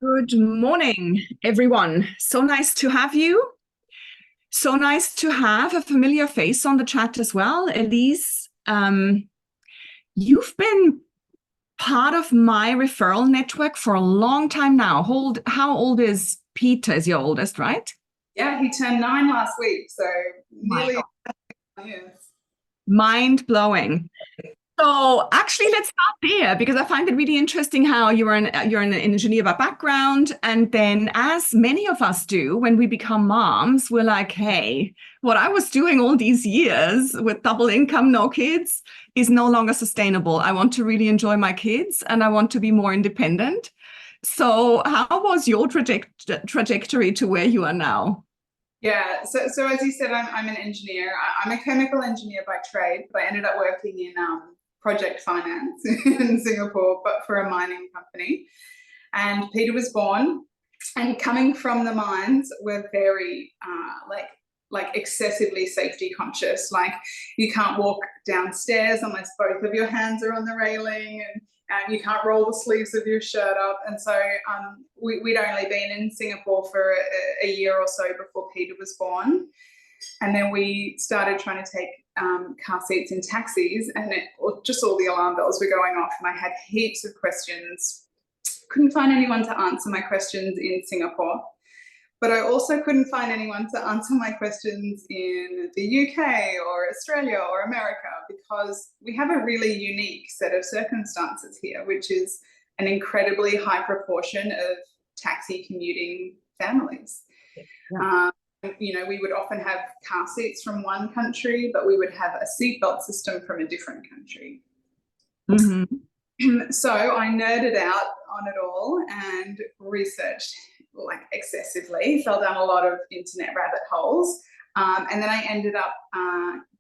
Good morning, everyone. So nice to have you. So nice to have a familiar face on the chat as well. Elise, you've been part of my referral network for a long time now. How old is Peter? Is your oldest, right? Yeah, he turned 9 last week, so My nearly God. years. Mind blowing. So actually, let's start there because I find it really interesting how you're an engineer by background, and then as many of us do, when we become moms, we're like, hey, what I was doing all these years with double income, no kids, is no longer sustainable. I want to really enjoy my kids, and I want to be more independent. So, how was your trajectory to where you are now? Yeah, so as you said, I'm an engineer. I'm a chemical engineer by trade, but I ended up working in project finance in Singapore, but for a mining company. And Peter was born, and coming from the mines, we're very like excessively safety conscious. Like you can't walk downstairs unless both of your hands are on the railing, and you can't roll the sleeves of your shirt up. And so we'd only been in Singapore for a year or so before Peter was born. And then we started trying to take car seats in taxis, and just all the alarm bells were going off, and I had heaps of questions. Couldn't find anyone to answer my questions in Singapore, but I also couldn't find anyone to answer my questions in the UK or Australia or America, because we have a really unique set of circumstances here, which is an incredibly high proportion of taxi commuting families. Yeah. We would often have car seats from one country, but we would have a seatbelt system from a different country. Mm-hmm. So I nerded out on it all and researched like excessively, fell down a lot of internet rabbit holes. And then I ended up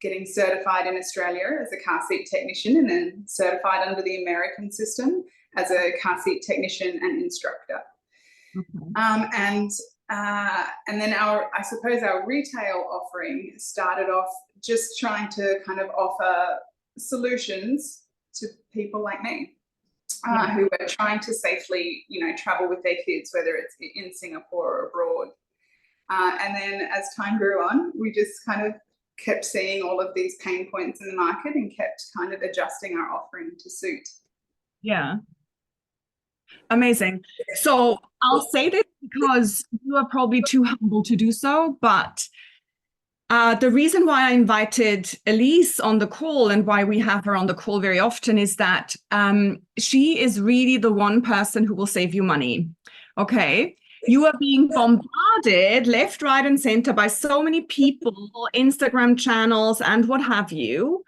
getting certified in Australia as a car seat technician, and then certified under the American system as a car seat technician and instructor. Okay. And then I suppose our retail offering started off just trying to kind of offer solutions to people like me, who are trying to safely, travel with their kids, whether it's in Singapore or abroad. And then as time grew on, we just kind of kept seeing all of these pain points in the market and kept kind of adjusting our offering to suit. Yeah. Amazing. So I'll say this because you are probably too humble to do so, but the reason why I invited Elise on the call and why we have her on the call very often is that she is really the one person who will save you money. Okay. You are being bombarded left, right, and center by so many people, Instagram channels, and what have you.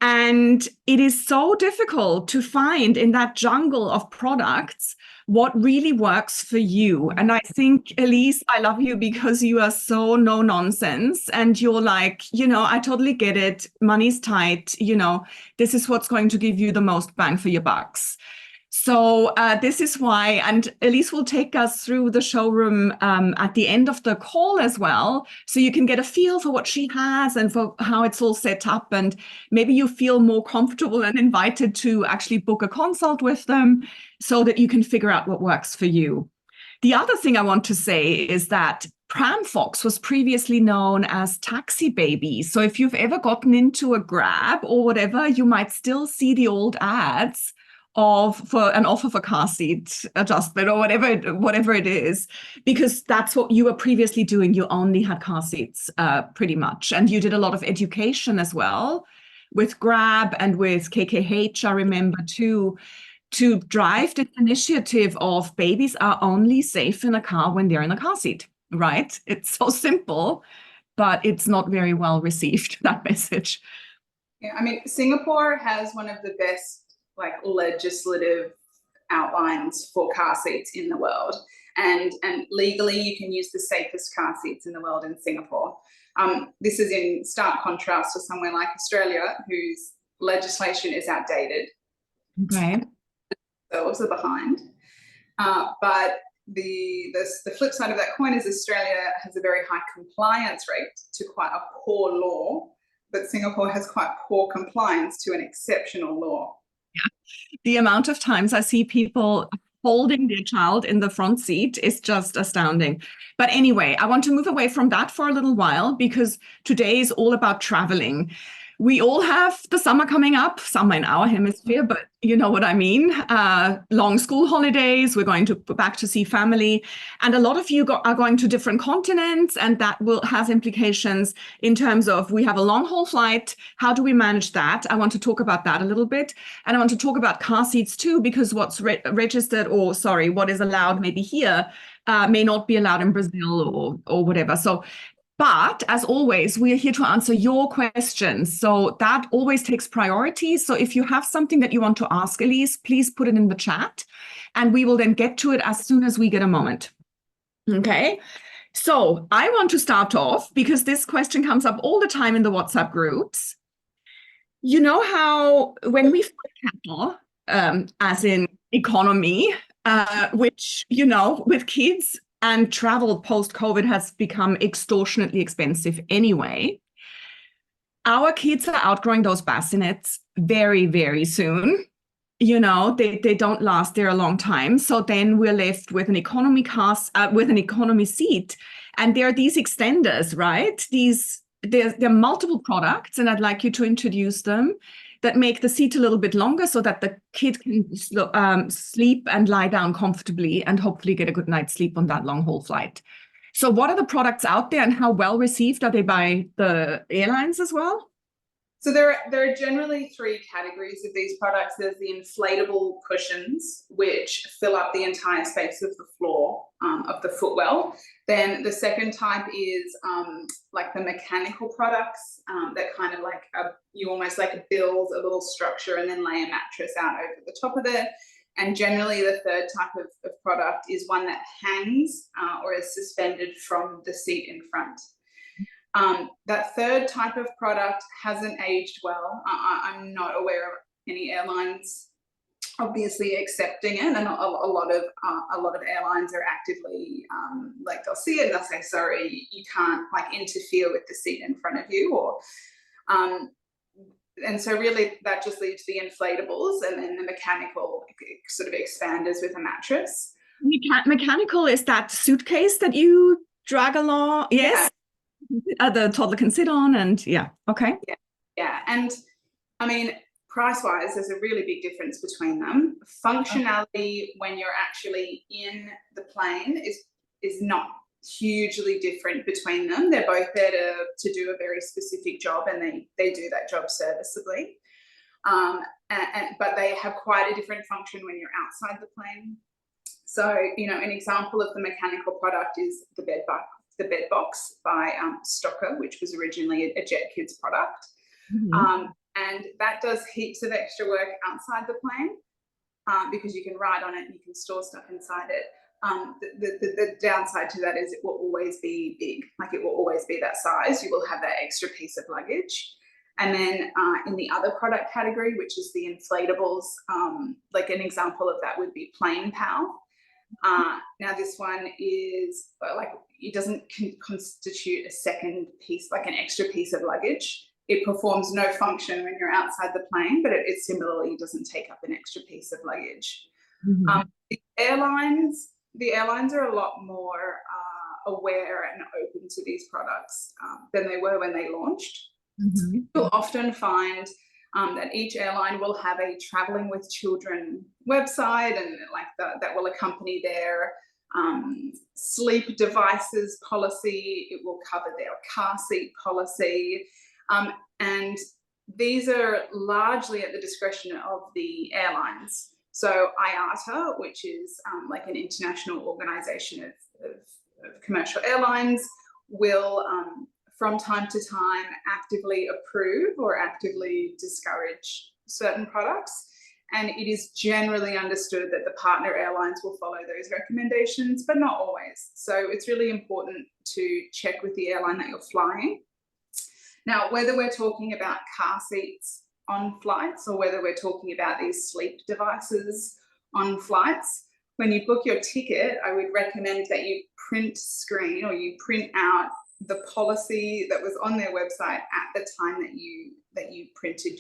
And it is so difficult to find in that jungle of products what really works for you. And I think, Elise, I love you because you are so no nonsense. And you're like, I totally get it. Money's tight. This is what's going to give you the most bang for your bucks. So this is why, and Elise will take us through the showroom at the end of the call as well, so you can get a feel for what she has and for how it's all set up, and maybe you feel more comfortable and invited to actually book a consult with them so that you can figure out what works for you. The other thing I want to say is that PRAMFOX was previously known as Taxi Baby. So if you've ever gotten into a Grab or whatever, you might still see the old ads for an offer for car seat adjustment or whatever it is, because that's what you were previously doing. You only had car seats pretty much, and you did a lot of education as well with Grab and with KKH, I remember too, to drive this initiative of babies are only safe in a car when they're in a car seat, right? It's so simple, but it's not very well received, that message. Yeah, I mean, Singapore has one of the best like legislative outlines for car seats in the world, and legally you can use the safest car seats in the world in Singapore. This is in stark contrast to somewhere like Australia, whose legislation is outdated. Okay. Those are behind. But the flip side of that coin is Australia has a very high compliance rate to quite a poor law, but Singapore has quite poor compliance to an exceptional law. The amount of times I see people holding their child in the front seat is just astounding. But anyway, I want to move away from that for a little while because today is all about traveling. We all have the summer coming up, summer in our hemisphere, but you know what I mean. Long school holidays, we're going to back to see family. And a lot of you are going to different continents, and that will have implications in terms of we have a long haul flight. How do we manage that? I want to talk about that a little bit. And I want to talk about car seats too, because what's registered or sorry, what is allowed maybe here may not be allowed in Brazil or whatever. So but as always, we are here to answer your questions. So that always takes priority. So if you have something that you want to ask Elise, please put it in the chat and we will then get to it as soon as we get a moment. Okay. So I want to start off because this question comes up all the time in the WhatsApp groups. You know how when we fly cattle, as in economy, which, you know, with kids, and travel post-COVID has become extortionately expensive anyway. Our kids are outgrowing those bassinets very, very soon. You know, they don't last there a long time. So then we're left with an economy class, with an economy seat. And there are these extenders, right? There are multiple products, and I'd like you to introduce them that make the seat a little bit longer so that the kid can sleep and lie down comfortably and hopefully get a good night's sleep on that long haul flight. So what are the products out there and how well received are they by the airlines as well? So there are generally three categories of these products. There's the inflatable cushions, which fill up the entire space of the floor of the footwell. Then the second type is like the mechanical products that kind of like you almost like build a little structure and then lay a mattress out over the top of it. And generally the third type of product is one that hangs or is suspended from the seat in front. That third type of product hasn't aged well. I'm not aware of any airlines obviously accepting it, and a lot of airlines are actively like they'll see it and they'll say, sorry, you can't like interfere with the seat in front of you, or and so really that just leaves the inflatables and then the mechanical sort of expanders with a mattress. Mechanical is that suitcase that you drag along? Yes. Yeah. The toddler can sit on, and yeah, okay. Yeah, and I mean, price-wise, there's a really big difference between them. Functionality when you're actually in the plane is not hugely different between them. They're both there to do a very specific job, and they do that job serviceably. But they have quite a different function when you're outside the plane. So, you know, an example of the mechanical product is the bed box by Stocker, which was originally a Jet Kids product. Mm-hmm. And that does heaps of extra work outside the plane because you can ride on it and you can store stuff inside it. The downside to that is it will always be big, like it will always be that size. You will have that extra piece of luggage. And then in the other product category, which is the inflatables, like an example of that would be Plane Pal. Now this one is like, it doesn't constitute a second piece, like an extra piece of luggage. It performs no function when you're outside the plane, but it similarly doesn't take up an extra piece of luggage. Mm-hmm. The airlines are a lot more aware and open to these products than they were when they launched. Mm-hmm. You'll often find that each airline will have a traveling with children website, and like that will accompany their sleep devices policy. It will cover their car seat policy. And these are largely at the discretion of the airlines. So IATA, which is like an international organization of commercial airlines, will from time to time actively approve or actively discourage certain products. And it is generally understood that the partner airlines will follow those recommendations, but not always. So it's really important to check with the airline that you're flying. Now, whether we're talking about car seats on flights or whether we're talking about these sleep devices on flights, when you book your ticket, I would recommend that you print screen or you print out the policy that was on their website at the time that you printed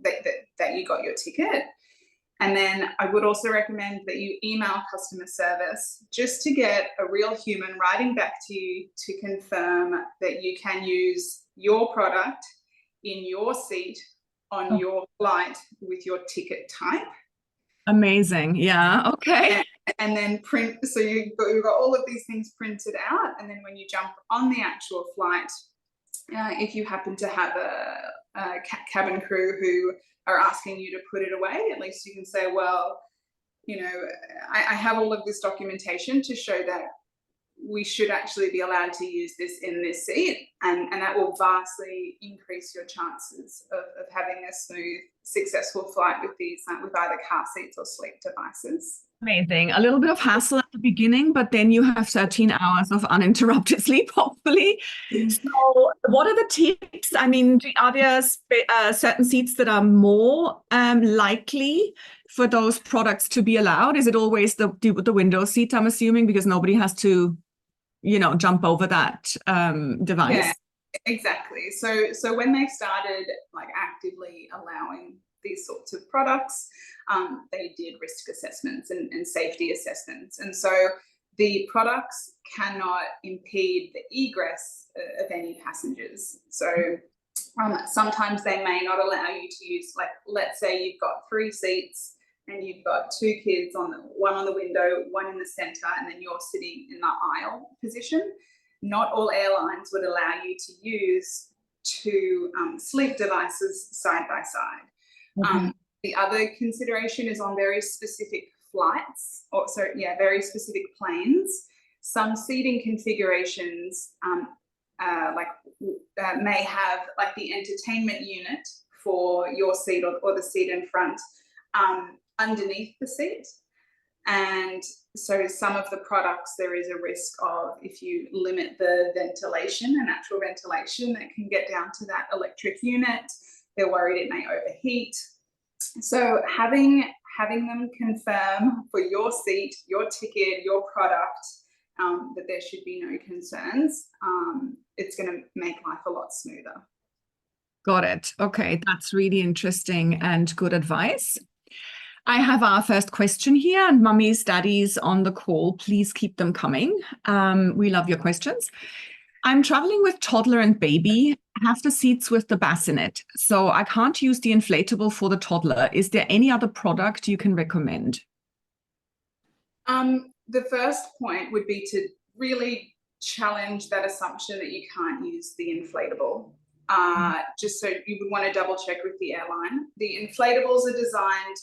that you got your ticket. And then I would also recommend that you email customer service just to get a real human writing back to you to confirm that you can use your product in your seat on your flight with your ticket type. Amazing. Yeah. Okay. And then print, so you've got all of these things printed out, and then when you jump on the actual flight, if you happen to have a cabin crew who are asking you to put it away, at least you can say, well, you know, I have all of this documentation to show that we should actually be allowed to use this in this seat, and that will vastly increase your chances of having a smooth, successful flight with these, with either car seats or sleep devices. Amazing. A little bit of hassle at the beginning, but then you have 13 hours of uninterrupted sleep, hopefully. So what are the tips? I mean, are there certain seats that are more likely for those products to be allowed? Is it always the window seat, I'm assuming, because nobody has to, you know, jump over that device? Yeah, exactly. So when they started like actively allowing these sorts of products, they did risk assessments and safety assessments. And so the products cannot impede the egress of any passengers. So sometimes they may not allow you to use, like, let's say you've got 3 seats and you've got 2 kids, one on the window, one in the center, and then you're sitting in the aisle position. Not all airlines would allow you to use 2 sleep devices side by side. Okay. The other consideration is on very specific flights, or very specific planes. Some seating configurations may have like the entertainment unit for your seat or the seat in front underneath the seat. And so some of the products, there is a risk of, if you limit the ventilation and natural ventilation, that can get down to that electric unit. They're worried it may overheat. So having them confirm for your seat, your ticket, your product, that there should be no concerns, it's going to make life a lot smoother. Got it. Okay, that's really interesting and good advice. I have our first question here, and mummies, daddies on the call, please keep them coming. We love your questions. I'm traveling with toddler and baby. I have the seats with the bassinet, so I can't use the inflatable for the toddler. Is there any other product you can recommend? The first point would be to really challenge that assumption that you can't use the inflatable. Just so you would want to double check with the airline. The inflatables are designed,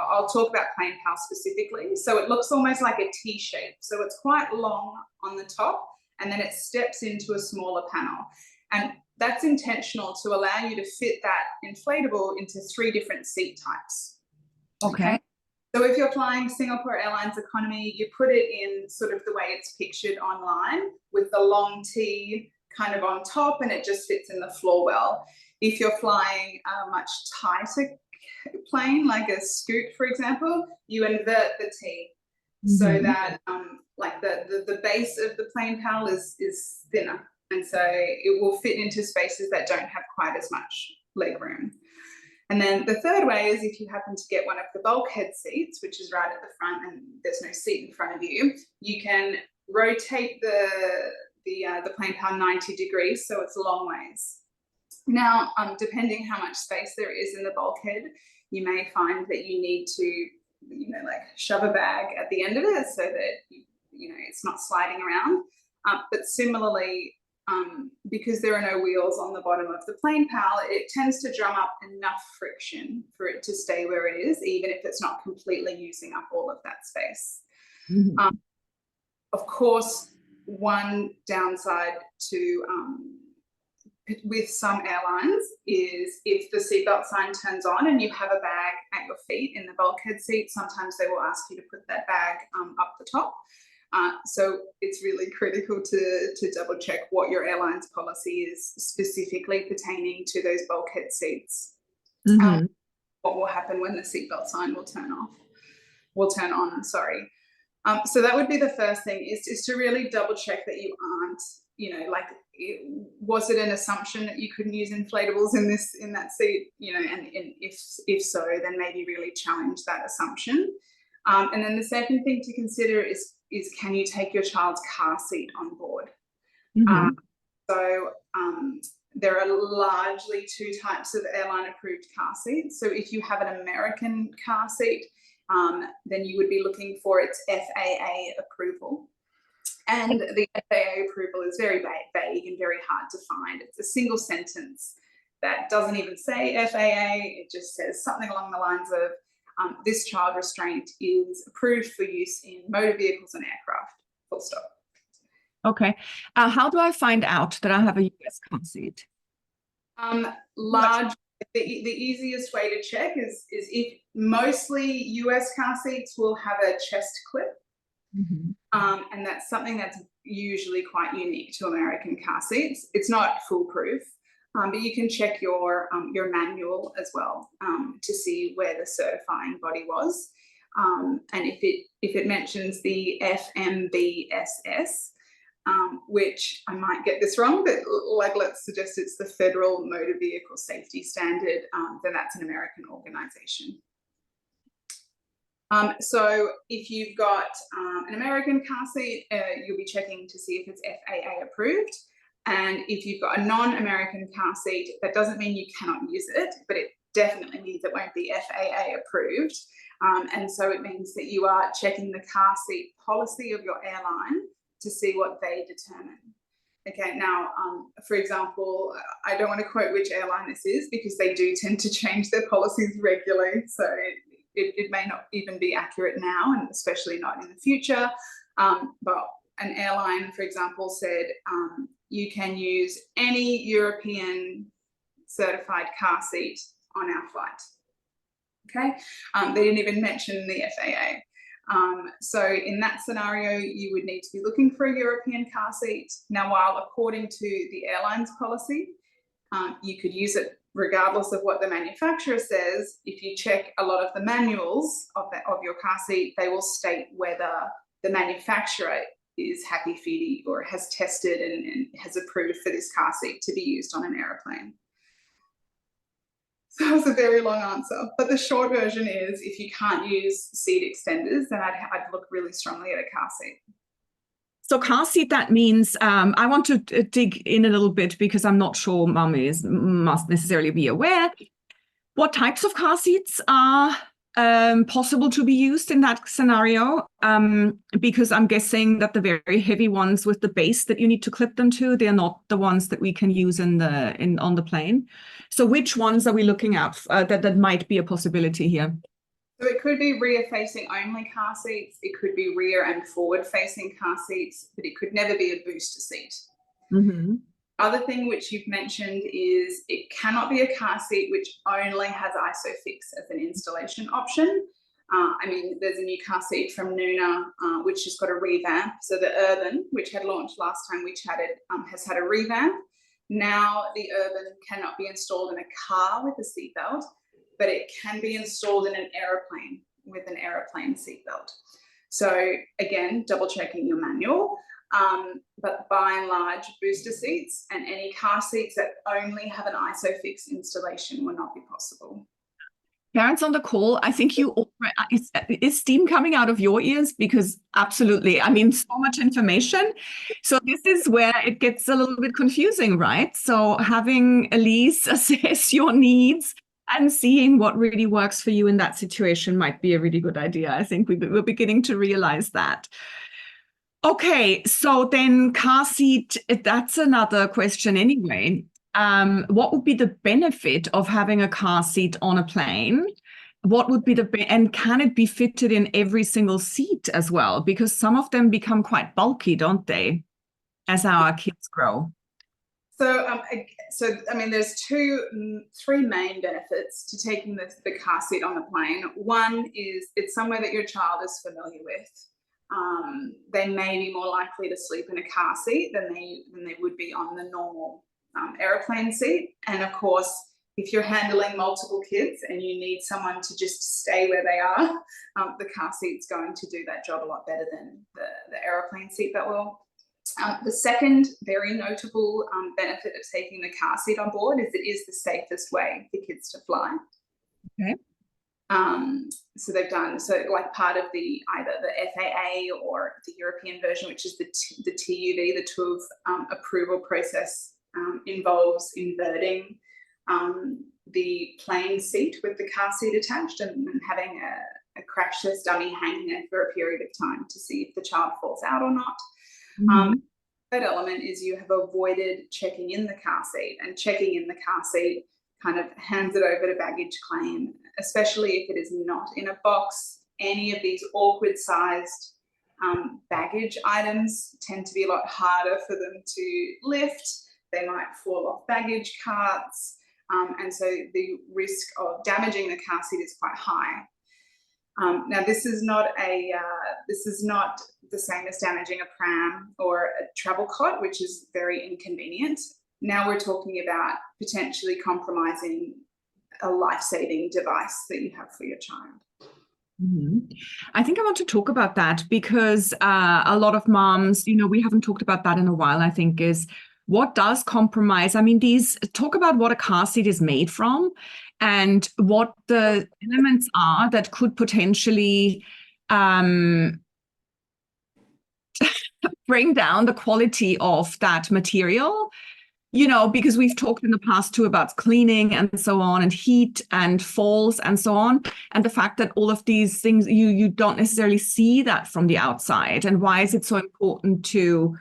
I'll talk about PRAMFOX specifically. So it looks almost like a T shape. So it's quite long on the top, and then it steps into a smaller panel. And that's intentional to allow you to fit that inflatable into 3 different seat types. Okay. So if you're flying Singapore Airlines economy, you put it in sort of the way it's pictured online, with the long T kind of on top, and it just fits in the floor well. If you're flying a much tighter plane, like a Scoot, for example, you invert the T so that like the base of the plane panel is thinner, and so it will fit into spaces that don't have quite as much leg room. And then the third way is, if you happen to get one of the bulkhead seats, which is right at the front and there's no seat in front of you, you can rotate the plane panel 90 degrees, so it's a long ways. Now, depending how much space there is in the bulkhead, you may find that you need to, you know, like shove a bag at the end of it so that, you know, it's not sliding around. But similarly, because there are no wheels on the bottom of the plane panel, it tends to drum up enough friction for it to stay where it is, even if it's not completely using up all of that space. Of course, one downside to with some airlines is, if the seatbelt sign turns on and you have a bag at your feet in the bulkhead seat, sometimes they will ask you to put that bag up the top. So it's really critical to double check what your airline's policy is specifically pertaining to those bulkhead seats. What will happen when the seatbelt sign will turn on, sorry. So that would be the first thing, is to really double check that you aren't, you know, like was it an assumption that you couldn't use inflatables in that seat? You know, and if so, then maybe really challenge that assumption. And then the second thing to consider is can you take your child's car seat on board? Mhm. So there are largely two types of airline approved car seats. So if you have an American car seat, then you would be looking for its FAA approval. And the FAA approval is very vague and very hard to find. It's a single sentence that doesn't even say FAA. It just says something along the lines of, this child restraint is approved for use in motor vehicles and aircraft, full stop. Okay. How do I find out that I have a US car seat? The easiest way to check is if mostly US car seats will have a chest clip. Mhm. And that's something that's usually quite unique to American car seats. It's not foolproof, but you can check your manual as well to see where the certifying body was. And if it mentions the FMVSS, which I might get this wrong, but like let's suggest it's the Federal Motor Vehicle Safety Standard, then that's an American organization. So if you've got an American car seat, you'll be checking to see if it's FAA approved. And if you've got a non-American car seat, that doesn't mean you cannot use it, but it definitely means it won't be FAA approved. And so it means that you are checking the car seat policy of your airline to see what they determine. Okay, now, for example, I don't want to quote which airline this is because they do tend to change their policies regularly. So it may not even be accurate now, and especially not in the future. But an airline, for example, said you can use any European certified car seat on our flight. Okay, they didn't even mention the FAA. So in that scenario, you would need to be looking for a European car seat. Now, while according to the airline's policy, you could use it regardless of what the manufacturer says. If you check a lot of the manuals of your car seat, they will state whether the manufacturer is happy-feety or has tested and has approved for this car seat to be used on an aeroplane. So that was a very long answer, but the short version is if you can't use seat extenders, then I'd look really strongly at a car seat. So car seat, that means I want to dig in a little bit because I'm not sure mummies must necessarily be aware. What types of car seats are possible to be used in that scenario? Because I'm guessing that the very heavy ones with the base that you need to clip them to, they're not the ones that we can use on the plane. So which ones are we looking at that might be a possibility here? So it could be rear-facing only car seats. It could be rear and forward-facing car seats, but it could never be a booster seat. Mm-hmm. Other thing which you've mentioned is it cannot be a car seat which only has ISOFIX as an installation option. I mean, there's a new car seat from Nuna, which has got a revamp. So the Urban, which had launched last time we chatted, has had a revamp. Now the Urban cannot be installed in a car with a seatbelt, but it can be installed in an aeroplane with an aeroplane seatbelt. So again, double checking your manual. But by and large, booster seats and any car seats that only have an ISOFIX installation will not be possible. Parents on the call, I think is steam coming out of your ears? Because absolutely, I mean, so much information. So this is where it gets a little bit confusing, right? So having Elise assess your needs and seeing what really works for you in that situation might be a really good idea. I think we're beginning to realize that. Okay, so then car seat, that's another question anyway. What would be the benefit of having a car seat on a plane? What would be and can it be fitted in every single seat as well? Because some of them become quite bulky, don't they, as our kids grow? So, I mean, there's three main benefits to taking the car seat on the plane. One is it's somewhere that your child is familiar with. They may be more likely to sleep in a car seat than they would be on the normal airplane seat. And of course, if you're handling multiple kids and you need someone to just stay where they are, the car seat's going to do that job a lot better than the airplane seat that will. The second very notable benefit of taking the car seat on board is it is the safest way for kids to fly. Okay. So they've done, so like part of the either the FAA or the European version, which is the TUV, the TÜV approval process, involves inverting the plane seat with the car seat attached and having a crash test dummy hanging there for a period of time to see if the child falls out or not. Third element is you have avoided checking in the car seat, and checking in the car seat kind of hands it over to baggage claim, especially if it is not in a box. Any of these awkward sized baggage items tend to be a lot harder for them to lift. They might fall off baggage carts. And so the risk of damaging the car seat is quite high. Now, this is not the same as damaging a pram or a travel cot, which is very inconvenient. Now we're talking about potentially compromising a life-saving device that you have for your child. I think I want to talk about that because a lot of moms, we haven't talked about that in a while, I think, is what does compromise? I mean, talk about what a car seat is made from and what the elements are that could potentially bring down the quality of that material, because we've talked in the past too about cleaning and so on, and heat and falls and so on. And the fact that all of these things, you don't necessarily see that from the outside. And why is it so important to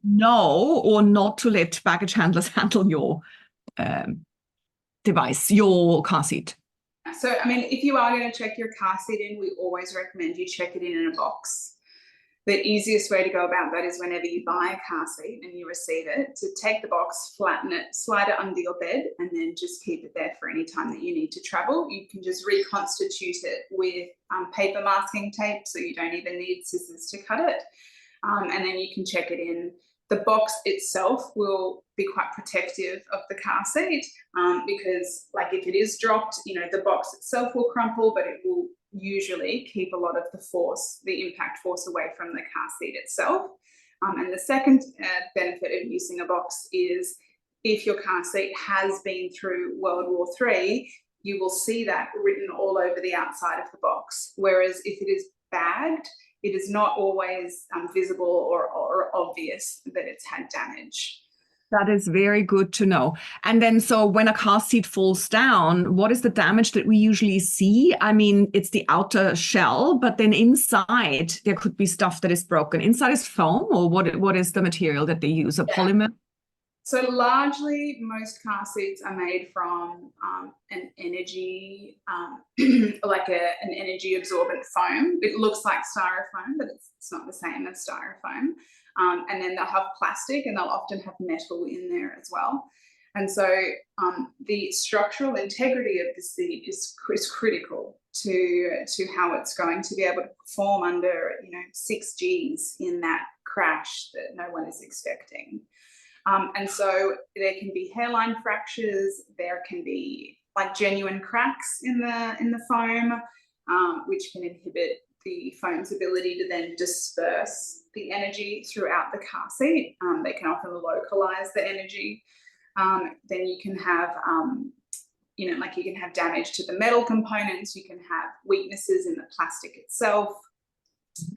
know or not to let baggage handlers handle your device, your car seat? So, I mean, if you are going to check your car seat in, we always recommend you check it in a box. The easiest way to go about that is whenever you buy a car seat and you receive it, to take the box, flatten it, slide it under your bed, and then just keep it there for any time that you need to travel. You can just reconstitute it with paper masking tape, so you don't even need scissors to cut it. And then you can check it in. The box itself will be quite protective of the car seat because, like, if it is dropped, the box itself will crumple, but it will usually keep a lot of the impact force away from the car seat itself. And the second benefit of using a box is if your car seat has been through World War III, you will see that written all over the outside of the box. Whereas if it is bagged, it is not always visible or obvious that it's had damage. That is very good to know. And then, so when a car seat falls down, what is the damage that we usually see? I mean, it's the outer shell, but then inside there could be stuff that is broken. Inside is foam, or what is the material that they use? A polymer? So largely, most car seats are made from an energy, like an energy absorbent foam. It looks like styrofoam, but it's not the same as styrofoam. And then they'll have plastic, and they'll often have metal in there as well. And so the structural integrity of the seat is critical to how it's going to be able to perform under 6 Gs in that crash that no one is expecting. And so there can be hairline fractures, there can be like genuine cracks in the foam, which can inhibit the foam's ability to then disperse the energy throughout the car seat. They can often localize the energy. Then you can have, you can have damage to the metal components, you can have weaknesses in the plastic itself.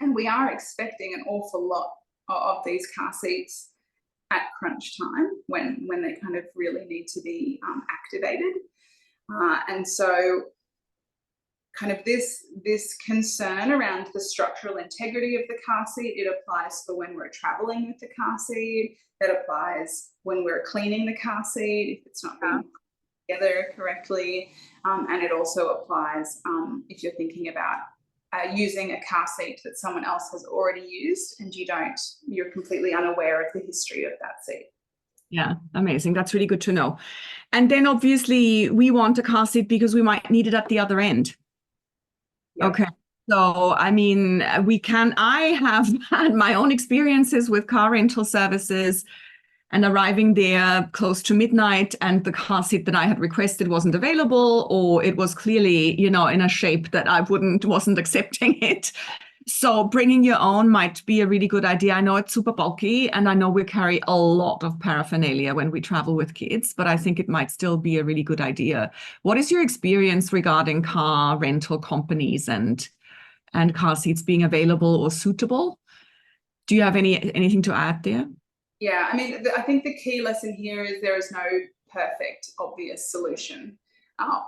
And we are expecting an awful lot of these car seats at crunch time when they kind of really need to be activated. And so kind of this concern around the structural integrity of the car seat, it applies for when we're traveling with the car seat, it applies when we're cleaning the car seat, if it's not being put together correctly, and it also applies if you're thinking about using a car seat that someone else has already used and you're completely unaware of the history of that seat. Yeah, amazing. That's really good to know. And then obviously we want a car seat because we might need it at the other end. Yep. Okay. So, I mean, I have had my own experiences with car rental services and arriving there close to midnight, and the car seat that I had requested wasn't available, or it was clearly, in a shape that I wasn't accepting it. So bringing your own might be a really good idea. I know it's super bulky, and I know we carry a lot of paraphernalia when we travel with kids, but I think it might still be a really good idea. What is your experience regarding car rental companies and car seats being available or suitable? Do you have anything to add there? Yeah, I mean, I think the key lesson here is there is no perfect, obvious solution.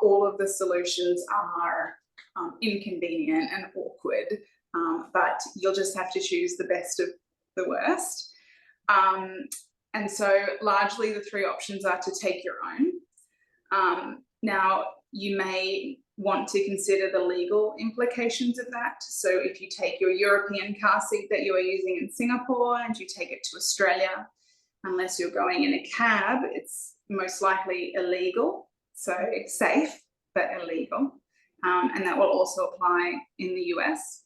All of the solutions are inconvenient and awkward, but you'll just have to choose the best of the worst. And so largely the three options are to take your own. Now, you may want to consider the legal implications of that. So if you take your European car seat that you are using in Singapore and you take it to Australia, unless you're going in a cab, it's most likely illegal. So it's safe, but illegal. And that will also apply in the US.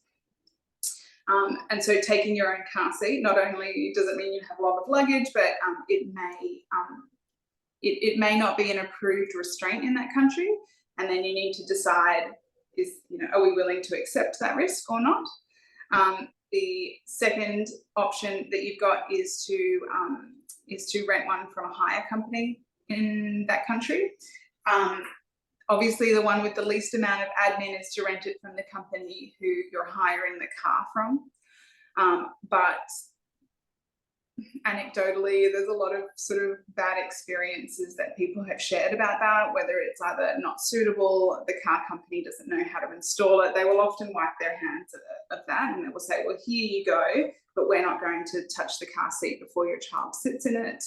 And so taking your own car seat, not only does it mean you have a lot of luggage, but it may not be an approved restraint in that country. And then you need to decide, are we willing to accept that risk or not? The second option that you've got is to rent one from a hire company in that country. Obviously, the one with the least amount of admin is to rent it from the company who you're hiring the car from. But anecdotally, there's a lot of sort of bad experiences that people have shared about that, whether it's either not suitable, the car company doesn't know how to install it. They will often wipe their hands of that, and they will say, well, here you go, but we're not going to touch the car seat before your child sits in it.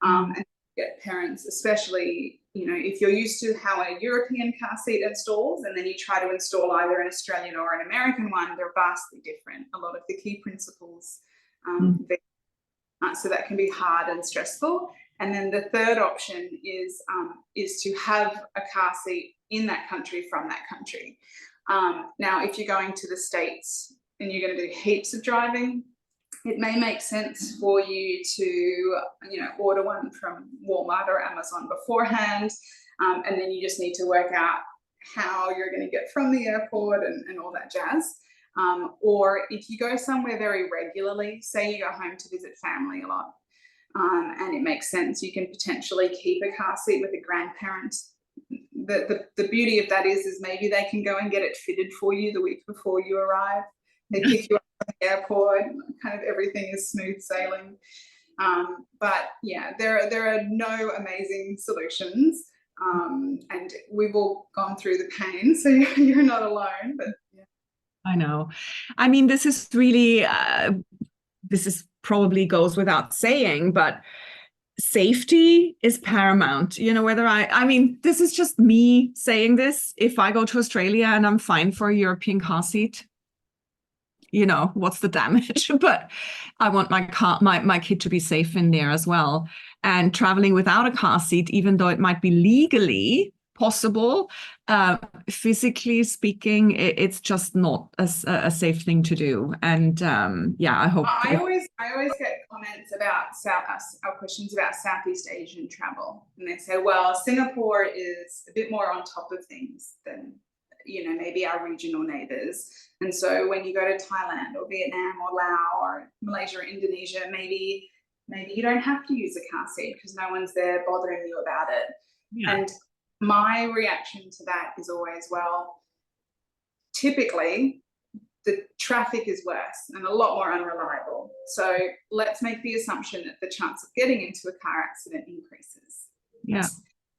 And get parents, especially, if you're used to how a European car seat installs and then you try to install either an Australian or an American one, they're vastly different. A lot of the key principles so that can be hard and stressful. And then the third option is to have a car seat in that country from that country. Now, if you're going to the States and you're going to do heaps of driving, it may make sense for you to, order one from Walmart or Amazon beforehand, and then you just need to work out how you're going to get from the airport and all that jazz. Or if you go somewhere very regularly, say you go home to visit family a lot, and it makes sense, you can potentially keep a car seat with a grandparent. The beauty of that is maybe they can go and get it fitted for you the week before you arrive. They pick you up from the airport, kind of everything is smooth sailing. But yeah, there are no amazing solutions. And we've all gone through the pain, so you're not alone, but yeah. I know. I mean, this is really, probably goes without saying, but safety is paramount. I mean, this is just me saying this. If I go to Australia and I'm fine for a European car seat, what's the damage? But I want my kid to be safe in there as well. And traveling without a car seat, even though it might be legally possible, physically speaking, it's just not a safe thing to do. And I hope. I always get comments about our questions about Southeast Asian travel, and they say, well, Singapore is a bit more on top of things than maybe our regional neighbors. And so when you go to Thailand or Vietnam or Laos or Malaysia or Indonesia, maybe you don't have to use a car seat because no one's there bothering you about it. Yeah. And my reaction to that is always, well, typically the traffic is worse and a lot more unreliable. So let's make the assumption that the chance of getting into a car accident increases. Yeah.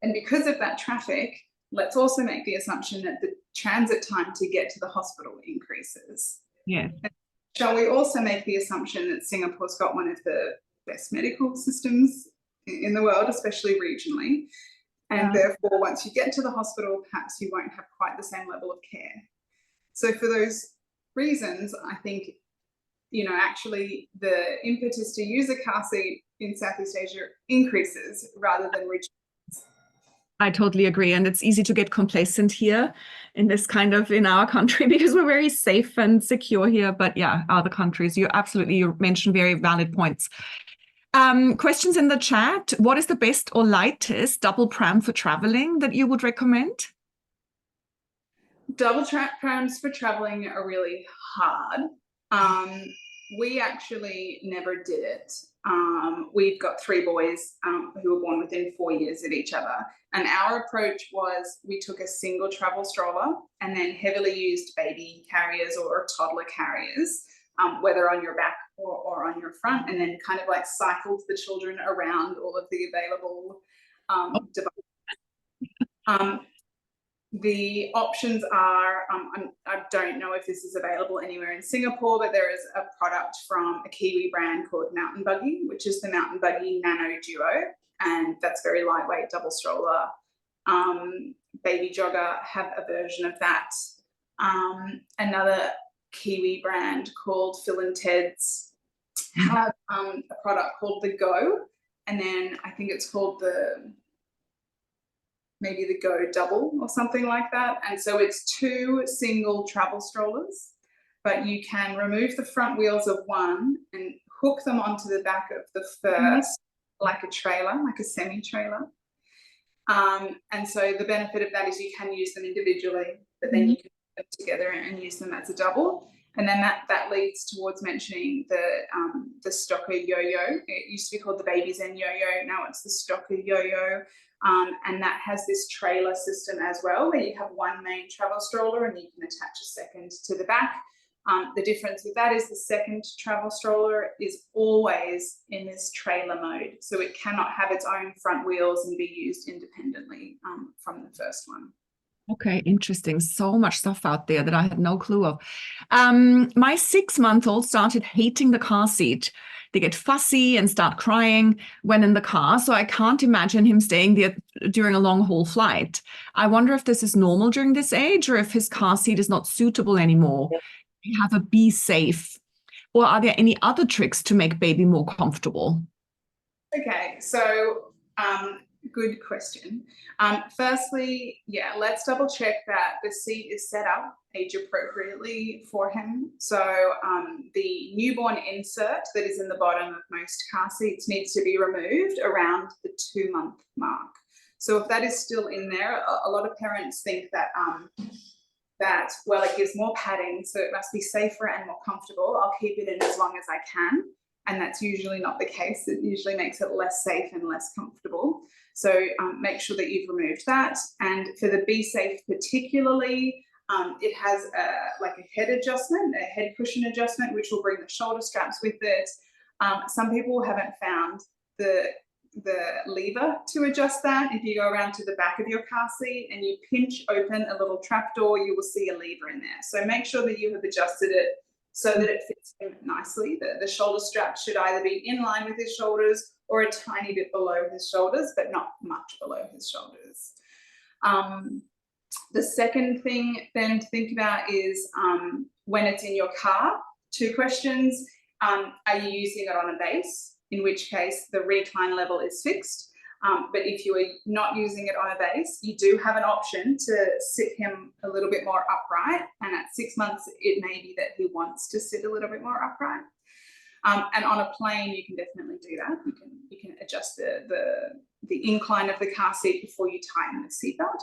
And because of that traffic, let's also make the assumption that the transit time to get to the hospital increases. Yeah. And shall we also make the assumption that Singapore's got one of the best medical systems in the world, especially regionally? And therefore, once you get to the hospital, perhaps you won't have quite the same level of care. So for those reasons, I think, actually the impetus to use a car seat in Southeast Asia increases rather than reduces. I totally agree. And it's easy to get complacent here in our country because we're very safe and secure here. But yeah, other countries, you mentioned very valid points. Questions in the chat. What is the best or lightest double pram for traveling that you would recommend? Double prams for traveling are really hard. We actually never did it. We've got 3 boys who were born within 4 years of each other. And our approach was we took a single travel stroller and then heavily used baby carriers or toddler carriers, whether on your back or on your front, and then kind of like cycled the children around all of the available devices. The options are, I don't know if this is available anywhere in Singapore, but there is a product from a Kiwi brand called Mountain Buggy, which is the Mountain Buggy Nano Duo. And that's very lightweight, double stroller. Baby Jogger have a version of that. Another Kiwi brand called Phil and Ted's have a product called the Go. And then I think it's called maybe the Go Double or something like that. And so it's 2 single travel strollers, but you can remove the front wheels of one and hook them onto the back of the first, like a trailer, like a semi-trailer. And so the benefit of that is you can use them individually, but then you can put them together and use them as a double. And then that leads towards mentioning the Stocker Yo-Yo. It used to be called the Baby Zen Yo-Yo. Now it's the Stocker Yo-Yo. And that has this trailer system as well, where you have one main travel stroller and you can attach a second to the back. The difference with that is the second travel stroller is always in this trailer mode. So it cannot have its own front wheels and be used independently from the first one. Okay, interesting. So much stuff out there that I had no clue of. My 6-month-old started hating the car seat. They get fussy and start crying when in the car. So I can't imagine him staying there during a long haul flight. I wonder if this is normal during this age or if his car seat is not suitable anymore. You have a be safe. Or are there any other tricks to make baby more comfortable? Okay, so good question. Firstly, yeah, let's double check that the seat is set up age appropriately for him. So the newborn insert that is in the bottom of most car seats needs to be removed around the 2-month mark. So if that is still in there, a lot of parents think that well, it gives more padding, so it must be safer and more comfortable. I'll keep it in as long as I can. And that's usually not the case. It usually makes it less safe and less comfortable. So make sure that you've removed that. And for the Be Safe particularly, it has like a head adjustment, a head cushion adjustment, which will bring the shoulder straps with it. Some people haven't found the lever to adjust that. If you go around to the back of your car seat and you pinch open a little trap door, you will see a lever in there. So make sure that you have adjusted it so that it fits him nicely. The shoulder strap should either be in line with his shoulders or a tiny bit below his shoulders, but not much below his shoulders. The second thing then to think about is when it's in your car, 2 questions. Are you using it on a base? In which case the recline level is fixed. But if you are not using it on a base, you do have an option to sit him a little bit more upright. And at 6 months, it may be that he wants to sit a little bit more upright. And on a plane, you can definitely do that. You can adjust the incline of the car seat before you tighten the seatbelt.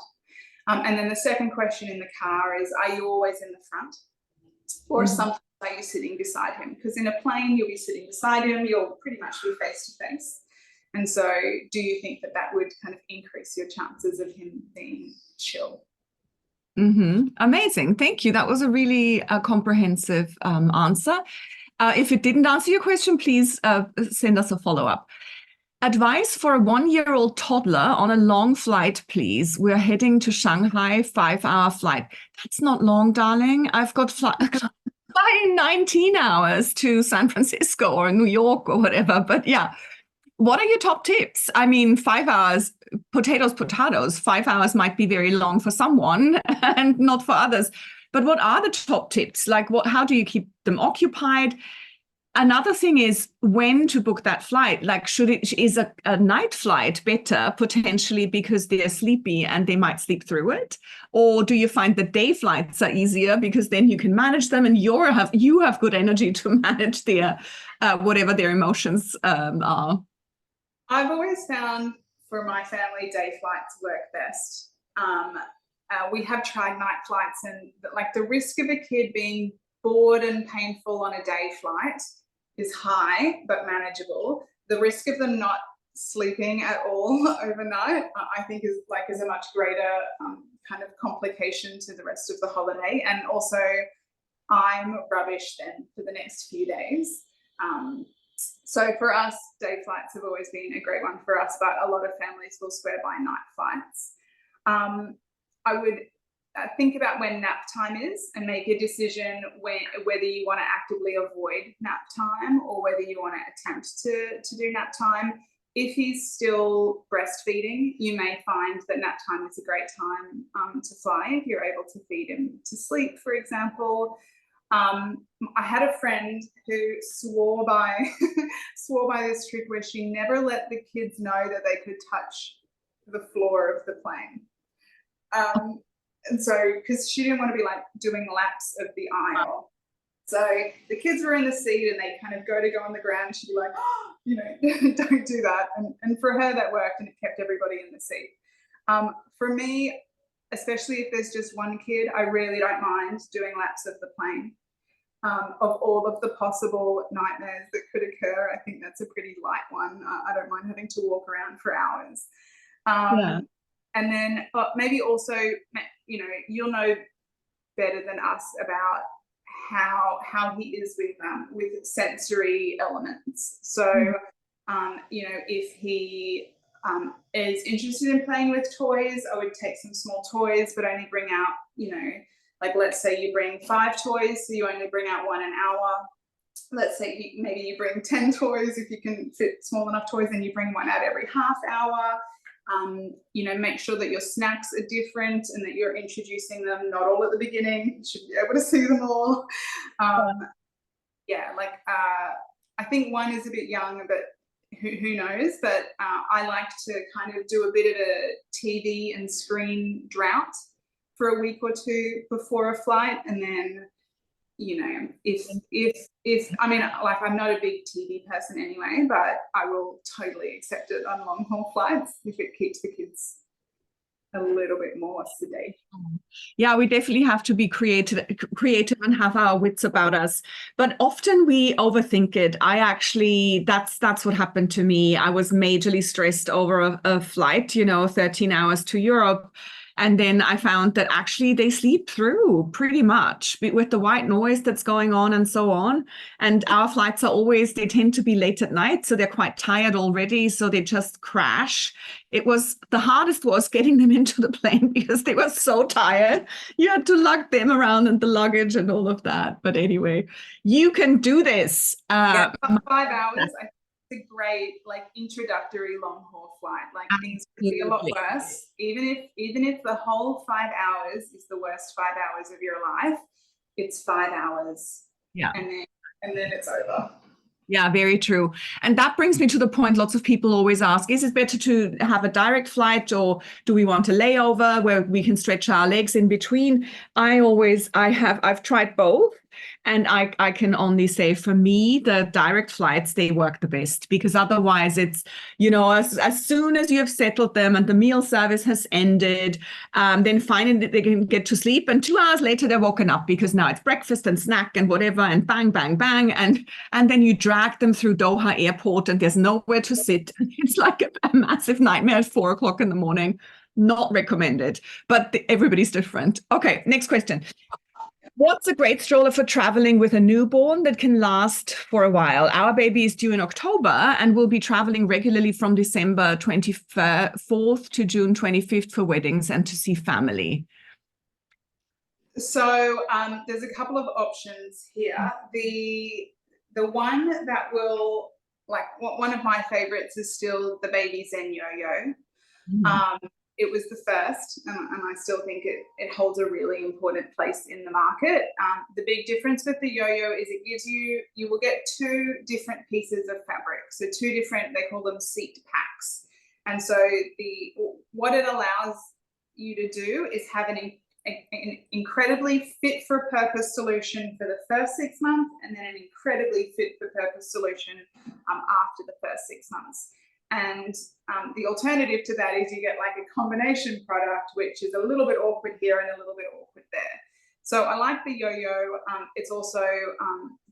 And then the second question in the car is, are you always in the front? Or sometimes are you sitting beside him? Because in a plane, you'll be sitting beside him. You'll pretty much be face to face. And so do you think that that would kind of increase your chances of him being chill? Amazing. Thank you. That was a really comprehensive answer. If it didn't answer your question, please send us a follow-up. Advice for a 1-year-old toddler on a long flight, please. We're heading to Shanghai, 5-hour flight. That's not long, darling. I've got flying 19 hours to San Francisco or New York or whatever. But yeah, what are your top tips? I mean, 5 hours, potatoes. 5 hours might be very long for someone and not for others. But what are the top tips? Like, how do you keep them occupied? Another thing is when to book that flight. Like, is a night flight better potentially because they're sleepy and they might sleep through it? Or do you find that day flights are easier because then you can manage them and you have good energy to manage their whatever their emotions are? I've always found for my family day flights work best. we have tried night flights, and like the risk of a kid being bored and painful on a day flight is high but manageable. The risk of them not sleeping at all overnight, I think is a much greater kind of complication to the rest of the holiday. And also I'm rubbish then for the next few days. So for us, day flights have always been a great one for us, but a lot of families will swear by night flights. I would think about when nap time is and make a decision whether you want to actively avoid nap time or whether you want to attempt to do nap time. If he's still breastfeeding, you may find that nap time is a great time to fly if you're able to feed him to sleep, for example. I had a friend who swore by this trick where she never let the kids know that they could touch the floor of the plane. And so, because she didn't want to be like doing laps of the aisle. So the kids were in the seat and they kind of go on the ground. She'd be like, oh, you know, don't do that. And for her that worked, and it kept everybody in the seat. For me, especially if there's just one kid, I really don't mind doing laps of the plane. Of all of the possible nightmares that could occur, I think that's a pretty light one. I don't mind having to walk around for hours. Yeah. And then maybe also, you know, you'll know better than us about how he is with sensory elements. So, you know, if he is interested in playing with toys, I would take some small toys, but only bring out, you know, like let's say you bring 5 toys, so you only bring out 1 an hour. Let's say maybe you bring 10 toys, if you can fit small enough toys, and you bring 1 out every half hour. You know, make sure that your snacks are different and that you're introducing them not all at the beginning. You should be able to see them all. Yeah, like I think 1 is a bit young, but who knows? But I like to kind of do a bit of a TV and screen drought for a week or 2 before a flight, and then, you know, if I mean, like, I'm not a big TV person anyway, but I will totally accept it on long haul flights if it keeps the kids a little bit more sedate. Yeah, we definitely have to be creative and have our wits about us. But often we overthink it. That's what happened to me. I was majorly stressed over a flight, you know, 13 hours to Europe. And then I found that actually they sleep through pretty much with the white noise that's going on and so on. And our flights they tend to be late at night, so they're quite tired already, so they just crash. The hardest was getting them into the plane because they were so tired. You had to lug them around and the luggage and all of that. But anyway, you can do this. Yeah, 5 hours, I think it's a great like introductory long haul flight. Like things could be a lot worse. Even if the whole 5 hours is the worst 5 hours of your life, it's 5 hours. Yeah. And then it's over. Yeah, very true. And that brings me to the point lots of people always ask, is it better to have a direct flight, or do we want a layover where we can stretch our legs in between? I've tried both. And I can only say, for me, the direct flights, they work the best, because otherwise it's, you know, as soon as you have settled them and the meal service has ended, then finally they can get to sleep. And 2 hours later, they're woken up because now it's breakfast and snack and whatever, and bang, bang, bang. And then you drag them through Doha airport and there's nowhere to sit. It's like a massive nightmare at 4 o'clock in the morning. Not recommended, but everybody's different. Okay, next question. What's a great stroller for traveling with a newborn that can last for a while? Our baby is due in October and will be traveling regularly from December 24th to June 25th for weddings and to see family. So there's a couple of options here. The one that will, like, one of my favorites is still the Baby Zen Yo-Yo. It was the first, and I still think it holds a really important place in the market. The big difference with the yo-yo is it gives you will get 2 different pieces of fabric. So 2 different, they call them seat packs. And so what it allows you to do is have an incredibly fit for purpose solution for the first 6 months, and then an incredibly fit for purpose solution after the first 6 months. And the alternative to that is you get like a combination product, which is a little bit awkward here and a little bit awkward there. So I like the yo-yo. It's also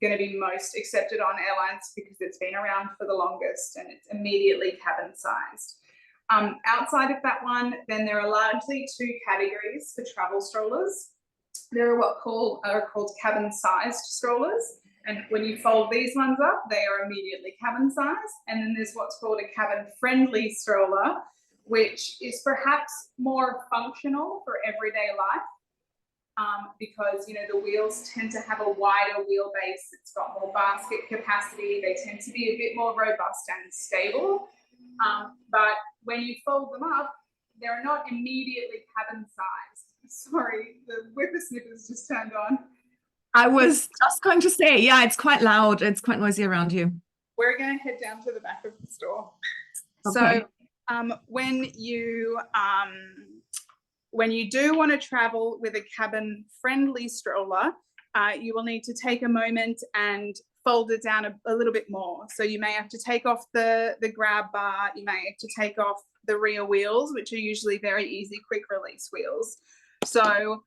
going to be most accepted on airlines because it's been around for the longest and it's immediately cabin sized. Outside of that one, then there are largely two categories for travel strollers. There are what are called cabin sized strollers. And when you fold these ones up, they are immediately cabin sized. And then there's what's called a cabin friendly stroller, which is perhaps more functional for everyday life. Because, you know, the wheels tend to have a wider wheelbase. It's got more basket capacity. They tend to be a bit more robust and stable. But when you fold them up, they're not immediately cabin sized. Sorry, the whippersnippers just turned on. I was just going to say, yeah, it's quite loud. It's quite noisy around you. We're going to head down to the back of the store. Okay. So when you do want to travel with a cabin friendly stroller, you will need to take a moment and fold it down a little bit more. So you may have to take off the grab bar. You may have to take off the rear wheels, which are usually very easy, quick release wheels. So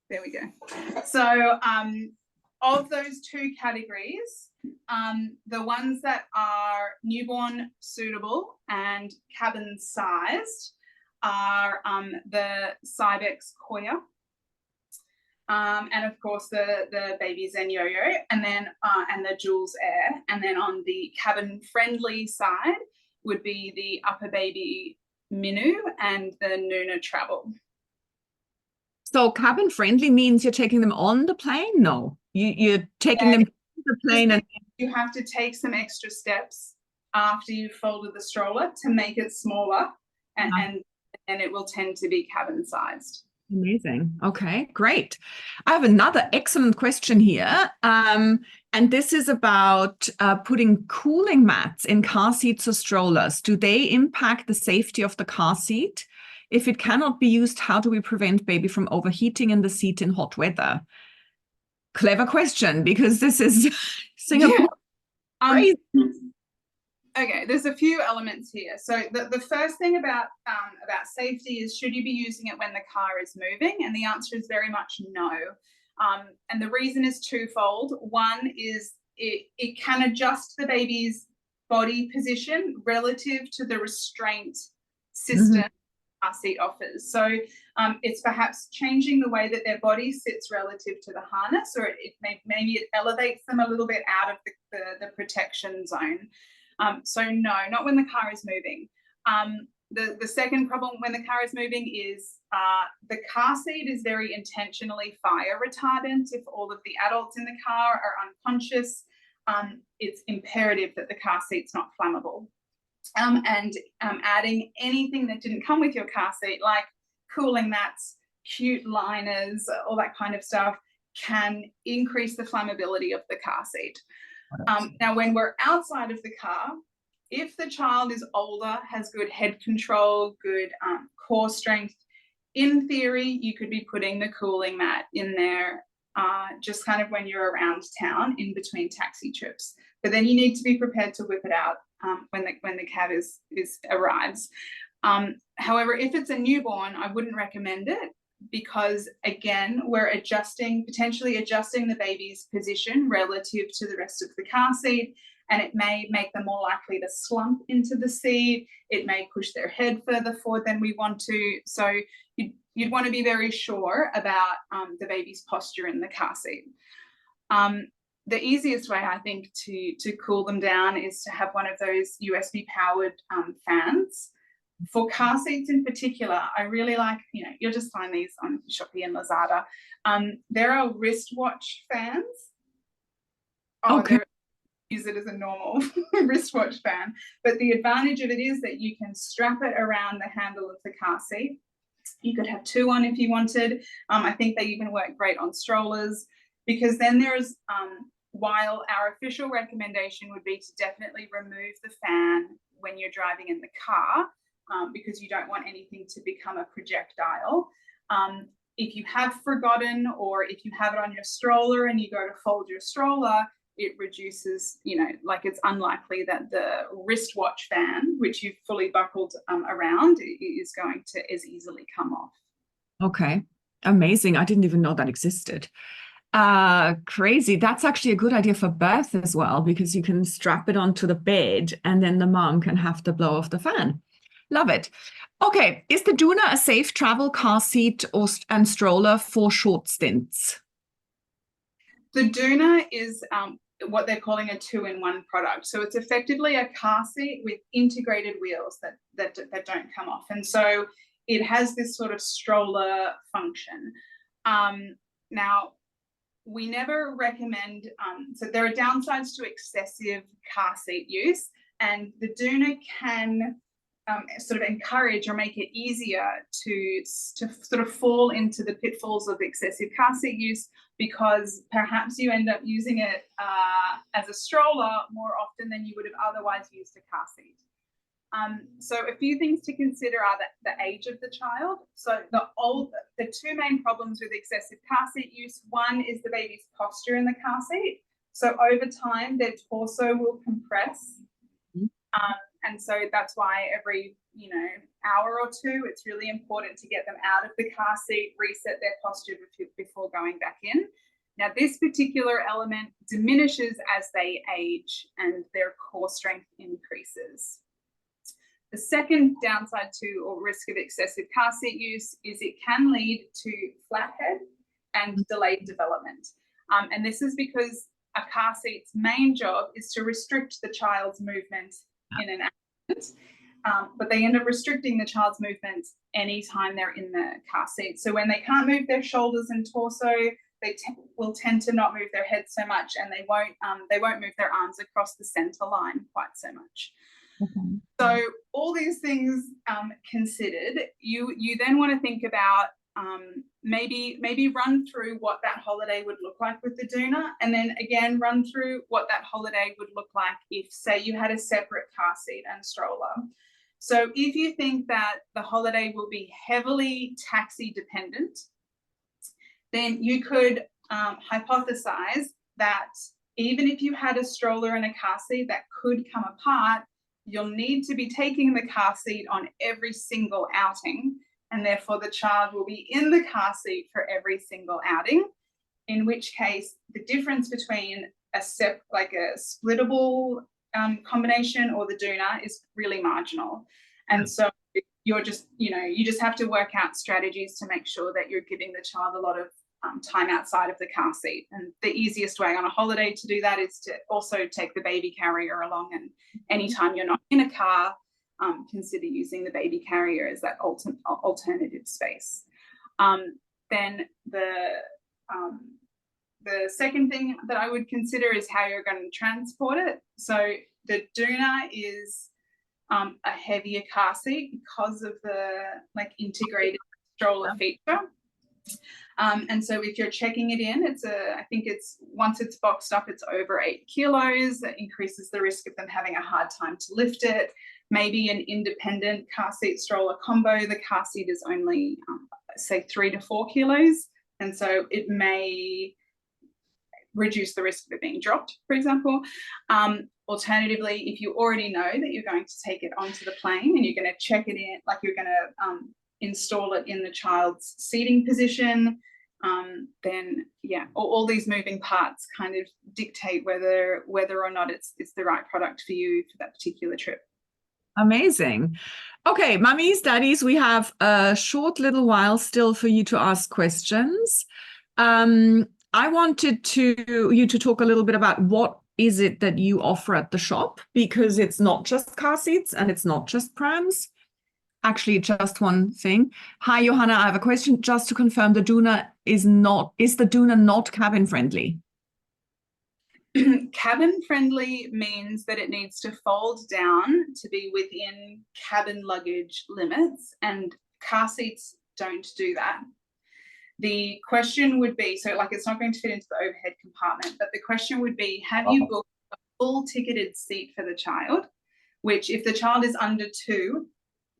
there we go. So of those two categories, the ones that are newborn suitable and cabin sized are the Cybex Koya, and of course the Baby Zen Yo-Yo, and then and the Jules Air. And then on the cabin friendly side would be the Upper Baby Minu and the Nuna Travel. So cabin friendly means you're taking them on the plane? No, you're taking them to the plane, and you have to take some extra steps after you've folded the stroller to make it smaller, and it will tend to be cabin sized. Amazing. Okay, great. I have another excellent question here. And this is about putting cooling mats in car seats or strollers. Do they impact the safety of the car seat? If it cannot be used, how do we prevent baby from overheating in the seat in hot weather? Clever question, because this is Singapore. Yeah. Okay, there's a few elements here. So the first thing about safety is, should you be using it when the car is moving? And the answer is very much no. And the reason is twofold. One is it can adjust the baby's body position relative to the restraint system car seat offers. So it's perhaps changing the way that their body sits relative to the harness, or maybe it elevates them a little bit out of the protection zone. So no, not when the car is moving. The second problem when the car is moving is the car seat is very intentionally fire retardant. If all of the adults in the car are unconscious, it's imperative that the car seat's not flammable. And adding anything that didn't come with your car seat, like cooling mats, cute liners, all that kind of stuff, can increase the flammability of the car seat. Now, when we're outside of the car, if the child is older, has good head control, good core strength, in theory, you could be putting the cooling mat in there just kind of when you're around town in between taxi trips. But then you need to be prepared to whip it out when the cab arrives. However, if it's a newborn, I wouldn't recommend it, because again, we're potentially adjusting the baby's position relative to the rest of the car seat, and it may make them more likely to slump into the seat. It may push their head further forward than we want to. So you'd want to be very sure about the baby's posture in the car seat. The easiest way, I think, to cool them down is to have one of those USB powered fans. For car seats in particular, I really like, you'll just find these on Shopee and Lazada. There are wristwatch fans. Okay. Use it as a normal wristwatch fan. But the advantage of it is that you can strap it around the handle of the car seat. You could have two on if you wanted. I think they even work great on strollers, because then there's, while our official recommendation would be to definitely remove the fan when you're driving in the car, because you don't want anything to become a projectile. If you have forgotten, or if you have it on your stroller and you go to fold your stroller, it reduces, like it's unlikely that the wristwatch fan, which you've fully buckled around, is going to as easily come off. Okay, amazing. I didn't even know that existed. Crazy. That's actually a good idea for birth as well, because you can strap it onto the bed and then the mom can have to blow off the fan. Love it. Okay, is the Doona a safe travel car seat and stroller for short stints? The Doona is what they're calling a 2-in-1 product. So it's effectively a car seat with integrated wheels that don't come off. And so it has this sort of stroller function. Now, we never recommend, so there are downsides to excessive car seat use, and the Doona can sort of encourage or make it easier to sort of fall into the pitfalls of excessive car seat use, because perhaps you end up using it as a stroller more often than you would have otherwise used a car seat. So a few things to consider are the age of the child. So the two main problems with excessive car seat use, one is the baby's posture in the car seat. So over time, their torso will compress. And so that's why every, hour or two, it's really important to get them out of the car seat, reset their posture before going back in. Now, this particular element diminishes as they age and their core strength increases. The second downside to or risk of excessive car seat use is it can lead to flathead and delayed development. And this is because a car seat's main job is to restrict the child's movement in an accident, but they end up restricting the child's movement anytime they're in the car seat. So when they can't move their shoulders and torso, they will tend to not move their head so much, and they won't move their arms across the center line quite so much. Okay. So all these things considered, you then want to think about maybe run through what that holiday would look like with the Doona, and then again run through what that holiday would look like if, say, you had a separate car seat and stroller. So if you think that the holiday will be heavily taxi dependent, then you could hypothesize that even if you had a stroller and a car seat that could come apart, you'll need to be taking the car seat on every single outing, and therefore the child will be in the car seat for every single outing, in which case the difference between a splittable combination or the Doona is really marginal. And so you just have to work out strategies to make sure that you're giving the child a lot of time outside of the car seat. And the easiest way on a holiday to do that is to also take the baby carrier along, and anytime you're not in a car, consider using the baby carrier as that alternative space. Then the second thing that I would consider is how you're going to transport it. So the Doona is a heavier car seat because of the integrated stroller feature. And so if you're checking it in, I think it's once it's boxed up, it's over 8 kilos. That increases the risk of them having a hard time to lift it. Maybe an independent car seat stroller combo, the car seat is only say 3 to 4 kilos. And so it may reduce the risk of it being dropped, for example. Alternatively, if you already know that you're going to take it onto the plane and you're going to check it in, like you're going to install it in the child's seating position, then all these moving parts kind of dictate whether or not it's the right product for you for that particular trip. Amazing. Okay, mummies, daddies, we have a short little while still for you to ask questions. I wanted you to talk a little bit about what is it that you offer at the shop, because it's not just car seats and it's not just prams. Actually, just one thing. Hi, Johanna, I have a question. Just to confirm, the Doona is the Doona not cabin friendly? Cabin friendly means that it needs to fold down to be within cabin luggage limits, and car seats don't do that. The question would be, so it's not going to fit into the overhead compartment, but the question would be, have you booked a full ticketed seat for the child? Which, if the child is under 2,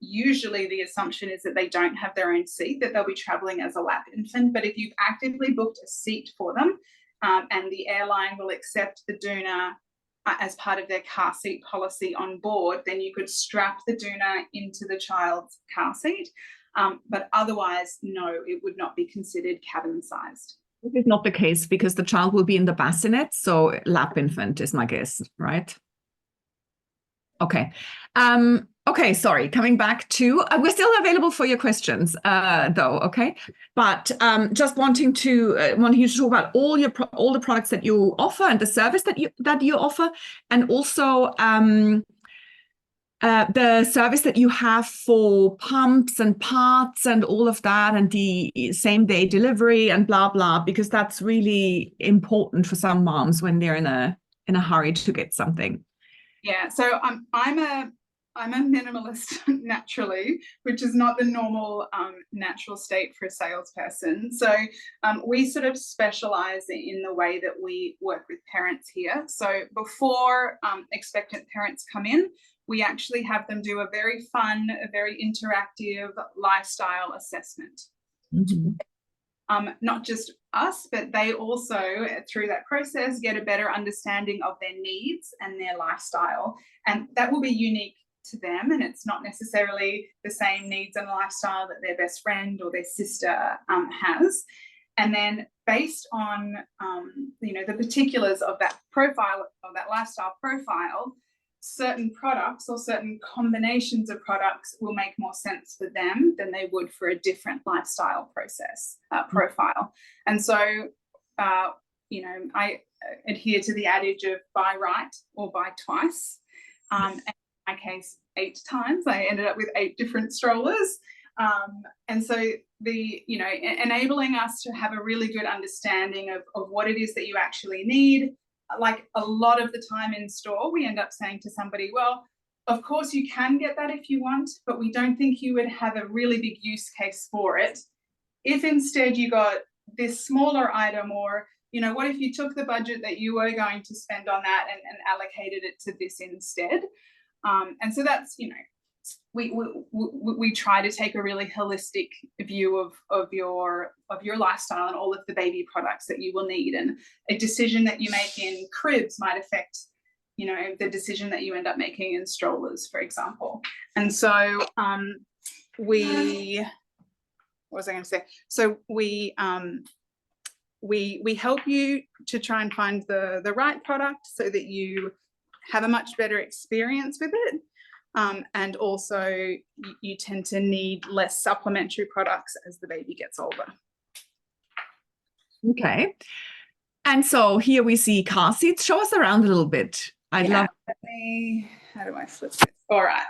usually the assumption is that they don't have their own seat, that they'll be traveling as a lap infant. But if you've actively booked a seat for them, and the airline will accept the doona as part of their car seat policy on board, then you could strap the doona into the child's car seat. But otherwise, no, it would not be considered cabin sized. This is not the case because the child will be in the bassinet, so lap infant is my guess, right? Okay. Okay, sorry. Coming back to, we're still available for your questions, though. Okay, but just wanting you to talk about all the products that you offer and the service that you offer, and also the service that you have for pumps and parts and all of that, and the same-day delivery and blah blah, because that's really important for some moms when they're in a hurry to get something. Yeah, so I'm a minimalist naturally, which is not the normal natural state for a salesperson. So we sort of specialize in the way that we work with parents here. So before expectant parents come in, we actually have them do a very fun, a very interactive lifestyle assessment. Mm-hmm. Not just us, but they also, through that process, get a better understanding of their needs and their lifestyle. And that will be unique to them, and it's not necessarily the same needs and lifestyle that their best friend or their sister has. And then based on the particulars of that profile, of that lifestyle profile, certain products or certain combinations of products will make more sense for them than they would for a different lifestyle profile. And so, I adhere to the adage of buy right or buy twice. And in my case, 8 times. I ended up with 8 different strollers. And so enabling us to have a really good understanding of what it is that you actually need. Like a lot of the time in store, we end up saying to somebody, well, of course you can get that if you want, but we don't think you would have a really big use case for it if instead you got this smaller item, or, what if you took the budget that you were going to spend on that and allocated it to this instead? And so that's, we try to take a really holistic view of your lifestyle and all of the baby products that you will need. And a decision that you make in cribs might affect, the decision that you end up making in strollers, for example. And so what was I going to say? So we help you to try and find the right product so that you have a much better experience with it. And also you tend to need less supplementary products as the baby gets older. Okay. And so here we see car seats. Show us around a little bit. I'd love. How do I flip this? All right.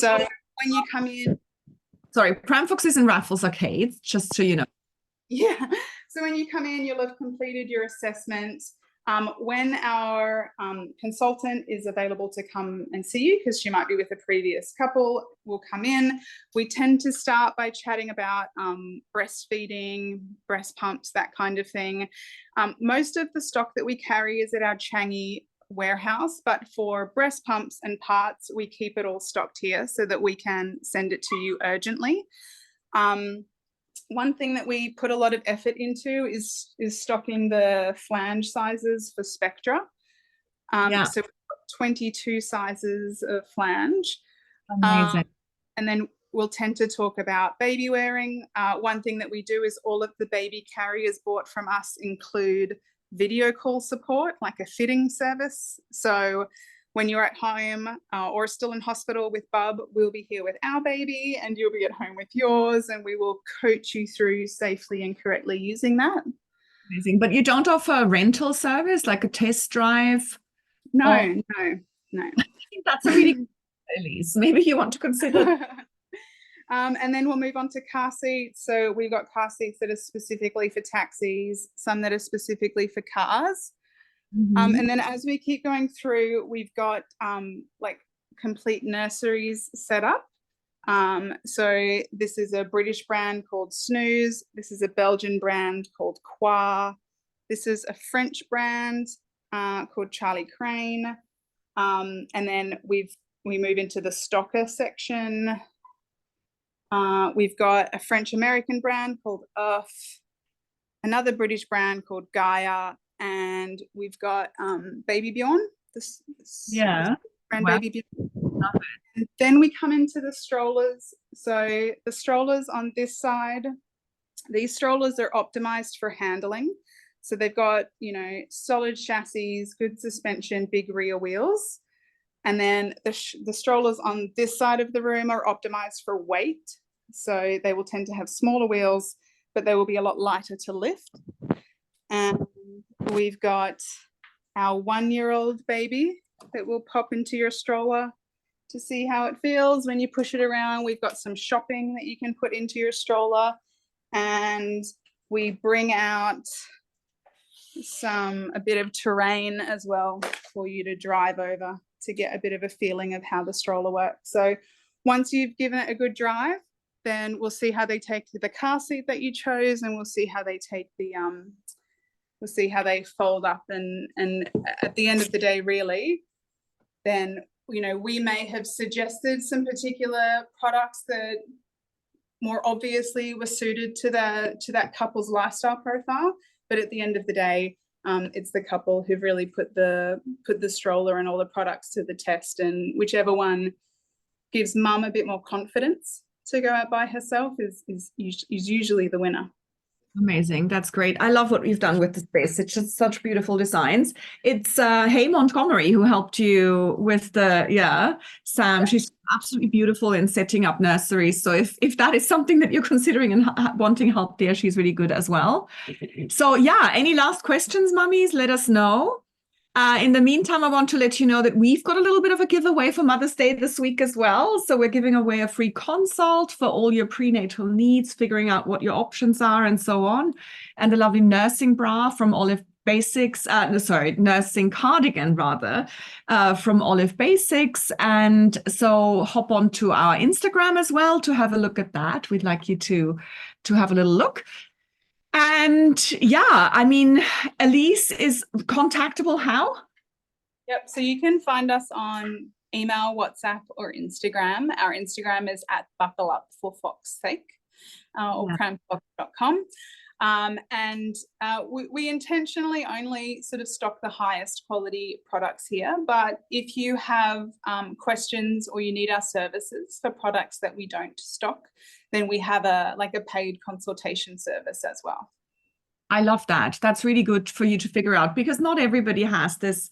So when you come in. Sorry, PRAMFOX is in Raffles Arcade, just so you know. Yeah. So when you come in, you'll have completed your assessment. When our consultant is available to come and see you, because she might be with a previous couple, will come in. We tend to start by chatting about breastfeeding, breast pumps, that kind of thing. Most of the stock that we carry is at our Changi warehouse, but for breast pumps and parts, we keep it all stocked here so that we can send it to you urgently. One thing that we put a lot of effort into is stocking the flange sizes for Spectra. So we've got 22 sizes of flange. Amazing. And then we'll tend to talk about baby wearing. One thing that we do is all of the baby carriers bought from us include video call support, like a fitting service. So when you're at home or still in hospital with Bub, we'll be here with our baby and you'll be at home with yours, and we will coach you through safely and correctly using that. Amazing. But you don't offer a rental service, like a test drive? No. I think that's a really good, Elise. Maybe you want to consider. And then we'll move on to car seats. So we've got car seats that are specifically for taxis, some that are specifically for cars. Mm-hmm. And then as we keep going through, we've got like complete nurseries set up. So this is a British brand called Snooze. This is a Belgian brand called Qua. This is a French brand called Charlie Crane. And then we move into the stocker section. We've got a French American brand called Earth, another British brand called Gaia, and we've got baby Bjorn, this Yeah. grandbaby Bjorn. And then we come into the strollers. So the strollers on this side, these strollers are optimized for handling. So they've got, you know, solid chassis, good suspension, big rear wheels. And then the strollers on this side of the room are optimized for weight. So they will tend to have smaller wheels, but they will be a lot lighter to lift. And we've got our 1-year-old baby that will pop into your stroller to see how it feels when you push it around. We've got some shopping that you can put into your stroller. And we bring out a bit of terrain as well for you to drive over to get a bit of a feeling of how the stroller works. So once you've given it a good drive, then we'll see how they take the car seat that you chose, and we'll see how they take the we'll see how they fold up, and at the end of the day, really, then, you know, we may have suggested some particular products that more obviously were suited to that couple's lifestyle profile, but at the end of the day, it's the couple who've really put the stroller and all the products to the test, and whichever one gives mum a bit more confidence to go out by herself is usually the winner. Amazing. That's great. I love what you've done with the space. It's just such beautiful designs. It's Hay Montgomery who helped you with Sam. She's absolutely beautiful in setting up nurseries. So if that is something that you're considering and wanting help there, she's really good as well. So yeah, any last questions, mummies? Let us know. In the meantime, I want to let you know that we've got a little bit of a giveaway for Mother's Day this week as well. So we're giving away a free consult for all your prenatal needs, figuring out what your options are and so on. And a lovely nursing bra from Olive Basics, nursing cardigan rather, from Olive Basics. And so hop on to our Instagram as well to have a look at that. We'd like you to have a little look. And yeah, I mean, Elise is contactable how? Yep, so you can find us on email, WhatsApp, or Instagram. Our Instagram is at buckleupforfoxsake, or PRAMFOX.com. And we intentionally only sort of stock the highest quality products here, but if you have questions or you need our services for products that we don't stock, then we have a paid consultation service as well. I love that. That's really good for you to figure out, because not everybody has this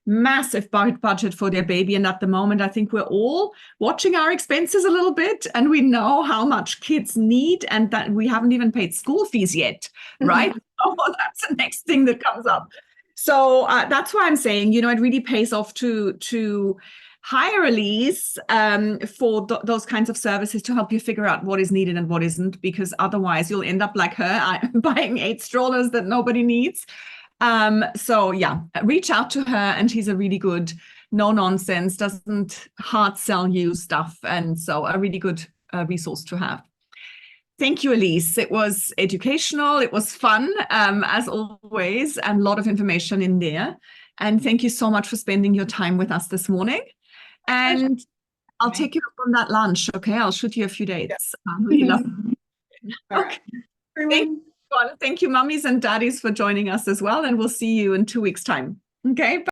massive budget for their baby. And at the moment, I think we're all watching our expenses a little bit, and we know how much kids need, and that we haven't even paid school fees yet, right? Oh, that's the next thing that comes up. So that's why I'm saying, you know, it really pays off to hire Elise for those kinds of services to help you figure out what is needed and what isn't, because otherwise you'll end up like her, buying 8 strollers that nobody needs. So yeah, reach out to her, and she's a really good, no nonsense, doesn't hard sell you stuff. And so a really good resource to have. Thank you, Elise. It was educational. It was fun, as always, and a lot of information in there. And thank you so much for spending your time with us this morning. And I'll take you up on that lunch. Okay, I'll shoot you a few dates. I really love it. Okay. Thank you, mummies and daddies, for joining us as well. And we'll see you in 2 weeks' time. Okay.